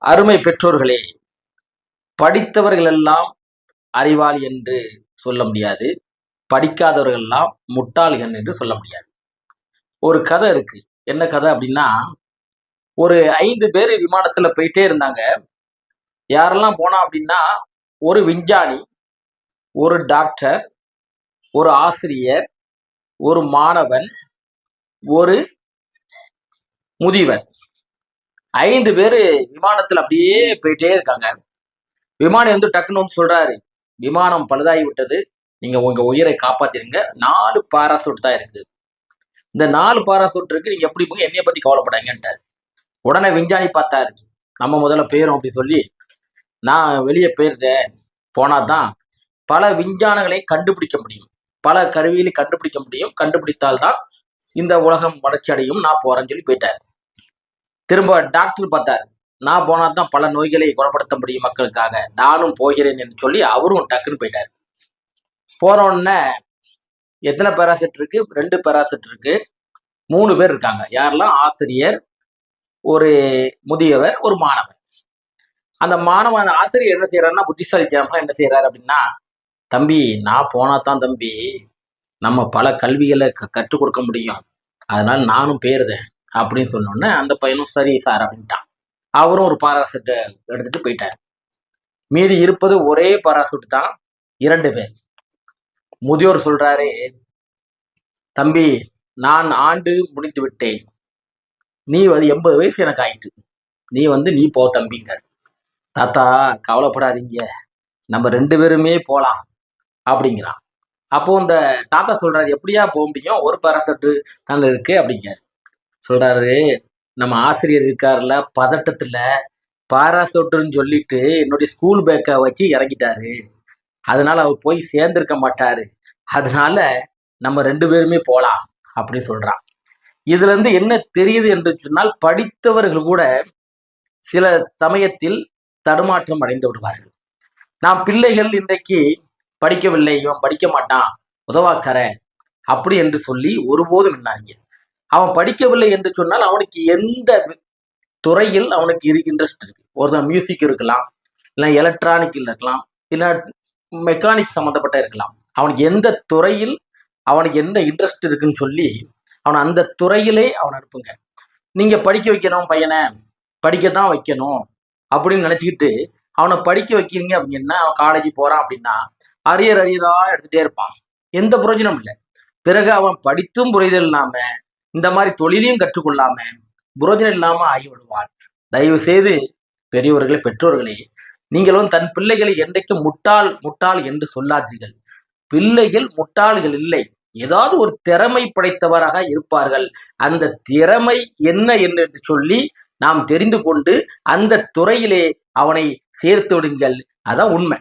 அருமை பெற்றோர்களே, படித்தவர்கள் எல்லாம் அறிவாளி என்று சொல்ல முடியாது. படிக்காதவர்கள் எல்லாம் முட்டாள்கள் என்று சொல்ல முடியாது. ஒரு கதை இருக்கு. என்ன கதை அப்படின்னா, ஒரு 5 பேர் விமானத்துல போயிட்டே இருந்தாங்க. யாரெல்லாம் போனா அப்படின்னா, ஒரு விஞ்ஞானி, ஒரு டாக்டர், ஒரு ஆசிரியர், ஒரு மாணவன், ஒரு முதியவர். 5 பேரு விமானத்துல அப்படியே போயிட்டே இருக்காங்க. விமானி வந்து டக்குன்னு வந்து சொல்றாரு, விமானம் பழுதாகி விட்டது, நீங்க உங்க உயிரை காப்பாத்திருங்க. 4 பாராசூட் தான் இருக்குது. இந்த 4 பாராசூட் இருக்கு, நீங்க எப்படி போங்க, என்னைய பத்தி கவலைப்படாங்கன்ட்டாரு. உடனே விஞ்ஞானி பார்த்தாரு, நம்ம முதல்ல போயிரும் அப்படி சொல்லி, நான் வெளியே போயிருந்தேன், போனாதான் பல விஞ்ஞானங்களை கண்டுபிடிக்க முடியும், பல கருவிகளை கண்டுபிடிக்க முடியும், கண்டுபிடித்தால்தான் இந்த உலகம் வளர்ச்சி அடையும், நான் போறேன்னு சொல்லி போயிட்டாரு. திரும்ப டாக்டர் பார்த்தாரு, நான் போனாதான் பல நோய்களை குணப்படுத்த முடியும் மக்களுக்காக, நானும் போகிறேன் என்று சொல்லி அவரும் டக்குன்னு போயிட்டாரு. போன உடனே எத்தனை பேராசெட் இருக்கு? 2 பேராசெட் இருக்கு. 3 பேர் இருக்காங்க. யாரெல்லாம்? ஆசிரியர், ஒரு முதியவர், ஒரு மாணவன். அந்த மாணவன் ஆசிரியர் என்ன செய்யறாருன்னா, புத்திசாலித்தனமா என்ன செய்யறாரு அப்படின்னா, தம்பி நான் போனாதான் தம்பி நம்ம பல கல்விகளை கற்றுக் கொடுக்க முடியும், அதனால நானும் போயிருந்தேன் அப்படின்னு சொன்னோடனே அந்த பையனும் சரி சார் அப்படின்ட்டான். அவரும் ஒரு பாராசூட்டை எடுத்துட்டு போயிட்டாரு. மீதி இருப்பது ஒரே பாராசூட் தான், 2 பேர். முதியோர் சொல்றாரு, தம்பி நான் ஆண்டு முடித்து விட்டேன், நீ 80 வயசு எனக்கு ஆயிட்டு, நீ போ தம்பிங்க. தாத்தா கவலைப்படாதீங்க, நம்ம 2 பேருமே போலாம் அப்படிங்கிறான். அப்போ இந்த தாத்தா சொல்றாரு, எப்படியா போக முடியும், ஒரு பாராசூட்டு தான் இருக்கு அப்படிங்க. சொல்றாரு, நம்ம ஆசிரியர் இருக்காருல, பதட்டத்துல பாராசூட்டுன்னு சொல்லிட்டு என்னுடைய ஸ்கூல் பேக்கை வச்சு இறங்கிட்டாரு, அதனால அவர் போய் சேர்ந்திருக்க மாட்டாரு, அதனால நம்ம 2 பேருமே போலாம் அப்படின்னு சொல்றான். இதுல இருந்து என்ன தெரியுது என்று சொன்னால், படித்தவர்கள் கூட சில சமயத்தில் தடுமாற்றம் அடைந்து விடுவார்கள். நாம் பிள்ளைகள் இன்றைக்கு படிக்கவில்லை, இவன் படிக்க மாட்டான், உதவாக்கற அப்படி என்று சொல்லி ஒருபோதும் எண்ணாதீங்க. அவன் படிக்கவில்லை என்று சொன்னால் அவனுக்கு எந்த துறையில் அவனுக்கு இன்ட்ரெஸ்ட் இருக்கு. ஒருத்தன் மியூசிக் இருக்கலாம், இல்லை எலக்ட்ரானிக் இருக்கலாம், இல்லை மெக்கானிக் சம்மந்தப்பட்ட இருக்கலாம். அவனுக்கு எந்த துறையில் அவனுக்கு எந்த இன்ட்ரெஸ்ட் இருக்குன்னு சொல்லி அவனை அந்த துறையிலே அவனை அனுப்புங்க. நீங்க படிக்க வைக்கணும், பையனை படிக்கத்தான் வைக்கணும் அப்படின்னு நினைச்சுக்கிட்டு அவனை படிக்க வைக்கிறீங்க அப்படின்னா, அவன் காலேஜ் போறான் அப்படின்னா அரியரா எடுத்துட்டே இருப்பான், எந்த பிரயோஜனம் இல்லை. பிறகு அவன் படித்தும் புரிதல் இல்லாம, இந்த மாதிரி தொழிலையும் கற்றுக்கொள்ளாம புரோஜனம் இல்லாம ஆகிவிடுவான். தயவு செய்து பெரியவர்களே, பெற்றோர்களே, நீங்களும் தன் பிள்ளைகளை என்றைக்கும் முட்டாள் என்று சொல்லாதீர்கள். பிள்ளைகள் முட்டாள்கள் இல்லை, ஏதாவது ஒரு திறமை படைத்தவராக இருப்பார்கள். அந்த திறமை என்ன என்று சொல்லி நாம் தெரிந்து கொண்டு அந்த துறையிலே அவனை சேர்த்து விடுங்கள். அதான் உண்மை.